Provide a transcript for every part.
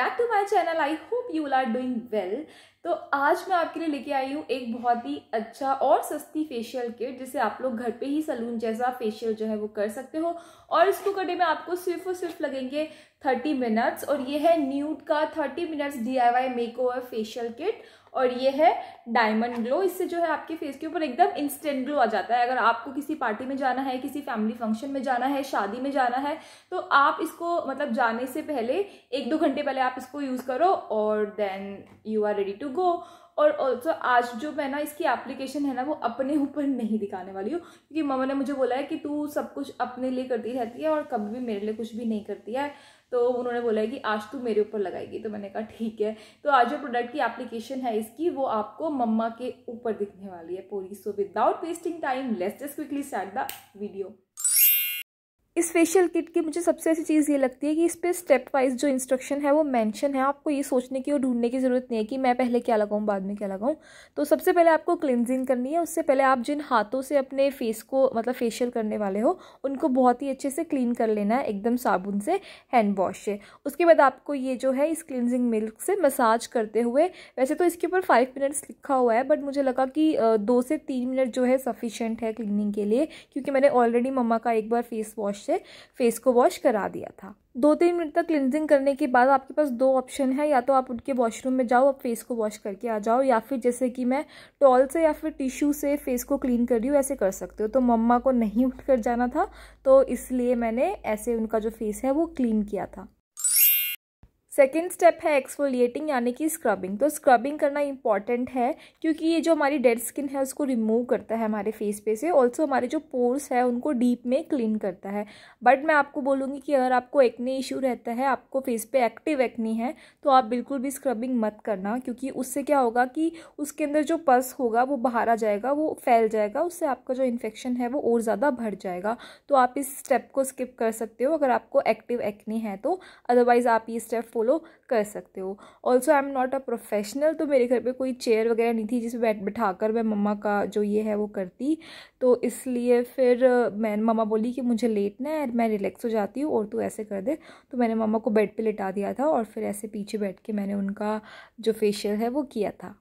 Back to my channel. I hope you are doing well. तो आज मैं आपके लिए लेके आई हूँ एक बहुत ही अच्छा और सस्ती फेशियल किट जिसे आप लोग घर पे ही सलून जैसा फेशियल जो है वो कर सकते हो। और इसको करने में आपको सिर्फ और सिर्फ लगेंगे 30 मिनट्स। और ये है न्यूड का 30 minutes DIY makeover facial kit. और ये है डायमंड ग्लो। इससे जो है आपके फेस के ऊपर एकदम इंस्टेंट ग्लो आ जाता है। अगर आपको किसी पार्टी में जाना है, किसी फैमिली फंक्शन में जाना है, शादी में जाना है, तो आप इसको मतलब जाने से पहले 1-2 घंटे पहले आप इसको यूज़ करो और then you are ready to go. और ऑल्सो आज जो मैं ना इसकी एप्लीकेशन है ना वो अपने ऊपर नहीं दिखाने वाली हूँ, क्योंकि मम्मा ने मुझे बोला है कि तू सब कुछ अपने लिए करती रहती है और कभी भी मेरे लिए कुछ भी नहीं करती है। तो उन्होंने बोला है कि आज तू मेरे ऊपर लगाएगी। तो मैंने कहा ठीक है। तो आज जो प्रोडक्ट की एप्लीकेशन है इसकी वो आपको मम्मा के ऊपर दिखने वाली है पूरी। So without wasting time let's just quickly start the video. इस फेशियल किट की मुझे सबसे अच्छी चीज़ ये लगती है कि इस पर स्टेप वाइज जो इंस्ट्रक्शन है वो मेंशन है। आपको ये सोचने की और ढूंढने की ज़रूरत नहीं है कि मैं पहले क्या लगाऊं बाद में क्या लगाऊं। तो सबसे पहले आपको क्लिनजिंग करनी है। उससे पहले आप जिन हाथों से अपने फेस को मतलब फेशियल करने वाले हो उनको बहुत ही अच्छे से क्लीन कर लेना है, एकदम साबुन से, हैंड वॉश से। उसके बाद आपको ये जो है इस क्लिनजिंग मिल्क से मसाज करते हुए, वैसे तो इसके ऊपर 5 मिनट्स लिखा हुआ है बट मुझे लगा कि 2 से 3 मिनट जो है सफिशेंट है क्लीनिंग के लिए, क्योंकि मैंने ऑलरेडी मम्मा का एक बार फेस वॉश से फेस को वॉश करा दिया था। 2-3 मिनट तक क्लिनजिंग करने के बाद आपके पास 2 ऑप्शन है। या तो आप उनके वॉशरूम में जाओ, आप फेस को वॉश करके आ जाओ, या फिर जैसे कि मैं टॉल से या फिर टिश्यू से फेस को क्लीन कर रही हूँ, ऐसे कर सकते हो। तो मम्मा को नहीं उठ कर जाना था तो इसलिए मैंने ऐसे उनका जो फेस है वो क्लीन किया था। सेकेंड स्टेप है एक्सफोलिएटिंग यानी कि स्क्रबिंग। तो स्क्रबिंग करना इंपॉर्टेंट है क्योंकि ये जो हमारी डेड स्किन है उसको रिमूव करता है हमारे फेस पे से। ऑल्सो हमारे जो पोर्स है उनको डीप में क्लीन करता है। बट मैं आपको बोलूँगी कि अगर आपको एक्ने इशू रहता है, आपको फेस पे एक्टिव एक्ने है, तो आप बिल्कुल भी स्क्रबिंग मत करना, क्योंकि उससे क्या होगा कि उसके अंदर जो पस होगा वो बाहर आ जाएगा, वो फैल जाएगा, उससे आपका जो इन्फेक्शन है वो और ज़्यादा बढ़ जाएगा। तो आप इस स्टेप को स्किप कर सकते हो अगर आपको एक्टिव एक्ने है तो। अदरवाइज आप ये स्टेप फॉलो कर सकते हो। Also I am not a professional, तो मेरे घर पे कोई चेयर वगैरह नहीं थी जिसमें बैठाकर मैं मम्मा का जो ये है वो करती। तो इसलिए फिर मैं मम्मा बोली कि मुझे लेटना है, मैं रिलैक्स हो जाती हूँ और तू ऐसे कर दे। तो मैंने मम्मा को बेड पे लिटा दिया था और फिर ऐसे पीछे बैठ के मैंने उनका जो फेशियल है वो किया था।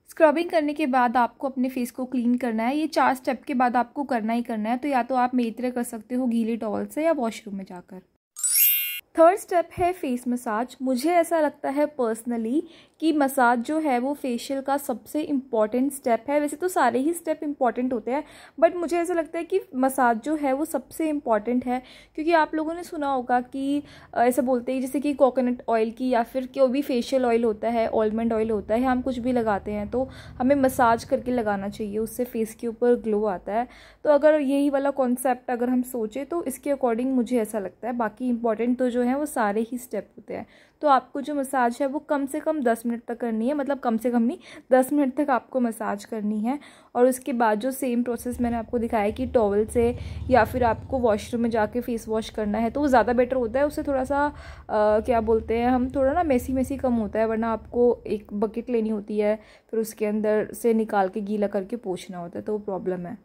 स्क्रबिंग करने के बाद आपको अपने फेस को क्लीन करना है। ये 4 स्टेप के बाद आपको करना ही करना है। तो या तो आप मेरी तरह कर सकते हो गीले टॉवल से या वॉशरूम में जाकर। थर्ड स्टेप है फेस मसाज। मुझे ऐसा लगता है पर्सनली कि मसाज जो है वो फेशियल का सबसे इम्पॉर्टेंट स्टेप है। वैसे तो सारे ही स्टेप इम्पॉर्टेंट होते हैं बट मुझे ऐसा लगता है कि मसाज जो है वो सबसे इम्पॉर्टेंट है, क्योंकि आप लोगों ने सुना होगा कि ऐसा बोलते हैं जैसे कि कोकोनट ऑयल की या फिर कोई भी फेशियल ऑयल होता है, ऑलमंड ऑयल होता है, हम कुछ भी लगाते हैं तो हमें मसाज करके लगाना चाहिए, उससे फेस के ऊपर ग्लो आता है। तो अगर यही वाला कॉन्सेप्ट अगर हम सोचें तो इसके अकॉर्डिंग मुझे ऐसा लगता है। बाकी इंपॉर्टेंट तो जो है वो सारे ही स्टेप होते हैं। तो आपको जो मसाज है वो कम से कम 10 मिनट तक करनी है, मतलब कम से कम नहीं 10 मिनट तक आपको मसाज करनी है। और उसके बाद जो सेम प्रोसेस मैंने आपको दिखाया कि टॉवल से या फिर आपको वॉशरूम में जाके फेस वॉश करना है तो वो ज़्यादा बेटर होता है। उससे थोड़ा सा क्या बोलते हैं हम, थोड़ा ना मेसी कम होता है, वरना आपको एक बकेट लेनी होती है फिर उसके अंदर से निकाल के गीला करके पोंछना होता है, तो वो प्रॉब्लम है।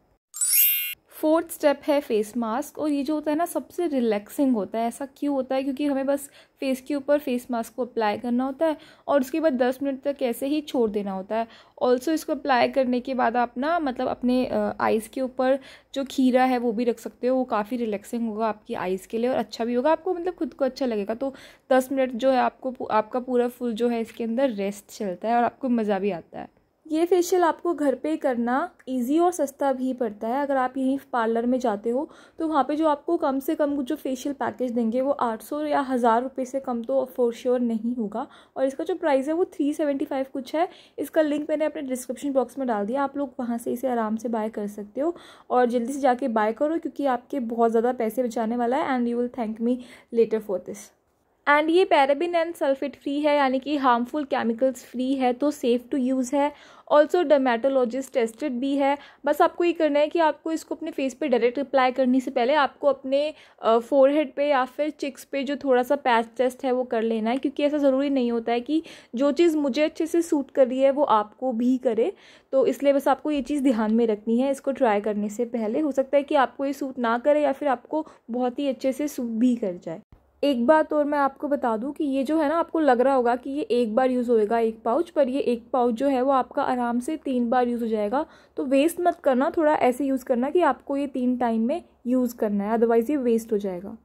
फोर्थ स्टेप है फेस मास्क। और ये जो होता है ना सबसे रिलैक्सिंग होता है। ऐसा क्यों होता है? क्योंकि हमें बस फेस के ऊपर फेस मास्क को अप्लाई करना होता है और उसके बाद 10 मिनट तक ऐसे ही छोड़ देना होता है। ऑल्सो इसको अप्लाई करने के बाद आप ना मतलब अपने आइज़ के ऊपर जो खीरा है वो भी रख सकते हो। वो काफ़ी रिलैक्सिंग होगा आपकी आइज़ के लिए और अच्छा भी होगा, आपको मतलब खुद को अच्छा लगेगा। तो 10 मिनट जो है आपका पूरा फुल जो है इसके अंदर रेस्ट चलता है और आपको मज़ा भी आता है। ये फेशियल आपको घर पे करना इजी और सस्ता भी पड़ता है। अगर आप यहीं पार्लर में जाते हो तो वहाँ पे जो आपको कम से कम जो फेशियल पैकेज देंगे वो 800 या 1000 रुपये से कम तो फॉर श्योर नहीं होगा। और इसका जो प्राइस है वो 375 कुछ है। इसका लिंक मैंने अपने डिस्क्रिप्शन बॉक्स में डाल दिया, आप लोग वहाँ से इसे आराम से बाय कर सकते हो। और जल्दी से जाके बाय करो क्योंकि आपके बहुत ज़्यादा पैसे बचाने वाला है and you will thank me later for this. And ये पैराबिन एंड सल्फेट फ्री है यानी कि हार्मफुल केमिकल्स फ्री है, तो सेफ़ टू यूज़ है। ऑल्सो डर्मेटोलॉजिस्ट टेस्टेड भी है। बस आपको ये करना है कि आपको इसको अपने फेस पे डायरेक्ट अप्लाई करने से पहले आपको अपने फोरहेड पे या फिर चिक्स पे जो थोड़ा सा पैच टेस्ट है वो कर लेना है, क्योंकि ऐसा ज़रूरी नहीं होता है कि जो चीज़ मुझे अच्छे से सूट कर रही है वो आपको भी करे। तो इसलिए बस आपको ये चीज़ ध्यान में रखनी है इसको ट्राई करने से पहले। हो सकता है कि आपको ये सूट ना करे या फिर आपको बहुत ही अच्छे से सूट भी कर जाए। एक बात और मैं आपको बता दूं कि ये जो है ना, आपको लग रहा होगा कि ये एक बार यूज़ होएगा एक पाउच, पर ये एक पाउच जो है वो आपका आराम से 3 बार यूज़ हो जाएगा। तो वेस्ट मत करना, थोड़ा ऐसे यूज़ करना कि आपको ये 3 टाइम में यूज़ करना है, अदरवाइज़ ये वेस्ट हो जाएगा।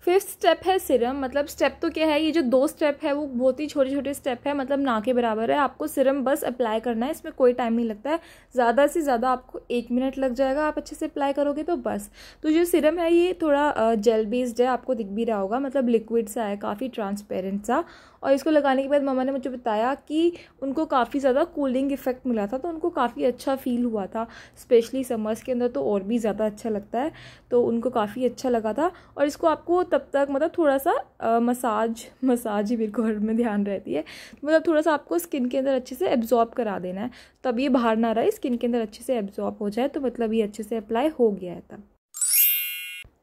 फिफ्थ स्टेप है सिरम। मतलब स्टेप तो क्या है, ये जो 2 स्टेप है वो बहुत ही छोटे छोटे स्टेप है, मतलब ना के बराबर है। आपको सिरम बस अप्लाई करना है, इसमें कोई टाइम नहीं लगता है, ज़्यादा से ज़्यादा आपको 1 मिनट लग जाएगा, आप अच्छे से अप्लाई करोगे तो बस। तो जो सिरम है ये थोड़ा जेल बेस्ड है, आपको दिख भी रहा होगा, मतलब लिक्विड सा है, काफ़ी ट्रांसपेरेंट सा। और इसको लगाने के बाद मम्मा ने मुझे बताया कि उनको काफ़ी ज़्यादा कूलिंग इफेक्ट मिला था, तो उनको काफ़ी अच्छा फील हुआ था, स्पेशली समर्स के अंदर तो और भी ज़्यादा अच्छा लगता है, तो उनको काफ़ी अच्छा लगा था। और इसको आपको तब तक मतलब थोड़ा सा मसाज ही मेरे को हर में ध्यान रहती है, मतलब थोड़ा सा आपको स्किन के अंदर अच्छे से एब्जॉर्ब करा देना है, तब ये बाहर ना रहे, स्किन के अंदर अच्छे से एब्जॉर्ब हो जाए, तो मतलब ये अच्छे से अप्लाई हो गया है तब।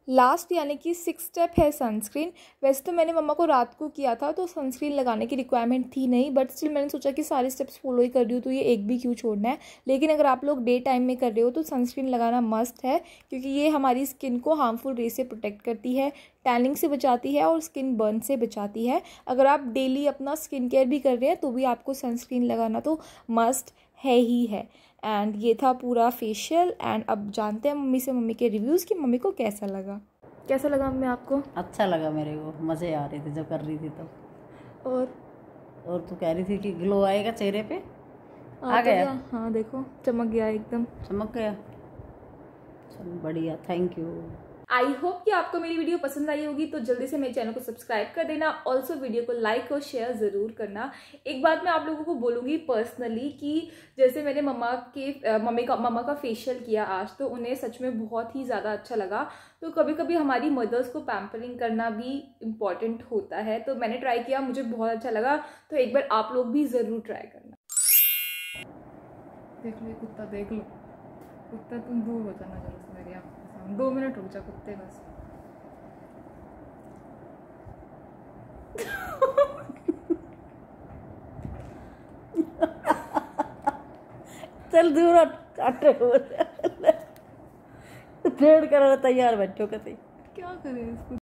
लास्ट यानी कि 6 स्टेप है सनस्क्रीन। वैसे तो मैंने मम्मा को रात को किया था, तो सनस्क्रीन लगाने की रिक्वायरमेंट थी नहीं, बट स्टिल मैंने सोचा कि सारे स्टेप्स फॉलो ही कर रही हूँ तो ये एक भी क्यों छोड़ना है। लेकिन अगर आप लोग डे टाइम में कर रहे हो तो सनस्क्रीन लगाना मस्ट है, क्योंकि ये हमारी स्किन को हार्मफुल रे से प्रोटेक्ट करती है, टैनिंग से बचाती है और स्किन बर्न से बचाती है। अगर आप डेली अपना स्किन केयर भी कर रहे हैं तो भी आपको सनस्क्रीन लगाना तो मस्ट है ही है। एंड ये था पूरा फेशियल। एंड अब जानते हैं मम्मी से, मम्मी के रिव्यूज़ कि मम्मी को कैसा लगा मम्मी आपको? अच्छा लगा मेरे को, मज़े आ रहे थे जब कर रही थी तब। और तू कह रही थी कि ग्लो आएगा चेहरे पे, आ गया? हाँ देखो, चमक गया, एकदम चमक गया। चलो बढ़िया, थैंक यू। आई होप कि आपको मेरी वीडियो पसंद आई होगी, तो जल्दी से मेरे चैनल को सब्सक्राइब कर देना। ऑल्सो वीडियो को लाइक और शेयर ज़रूर करना। एक बात मैं आप लोगों को बोलूँगी पर्सनली कि जैसे मैंने मम्मा का फेशियल किया आज, तो उन्हें सच में बहुत ही ज़्यादा अच्छा लगा। तो कभी कभी हमारी मदर्स को पैम्परिंग करना भी इम्पॉर्टेंट होता है, तो मैंने ट्राई किया, मुझे बहुत अच्छा लगा। तो एक बार आप लोग भी ज़रूर ट्राई करना। देख लो कुत्ता, देख लो कुत्ता, तुम दूर हो जाना जरा से मेरी आँख के सामने, 2 मिनट रुक जा कुत्ते बस। चल दूर डेढ़ कर तैयार बच्चों का। क्या करें इसको।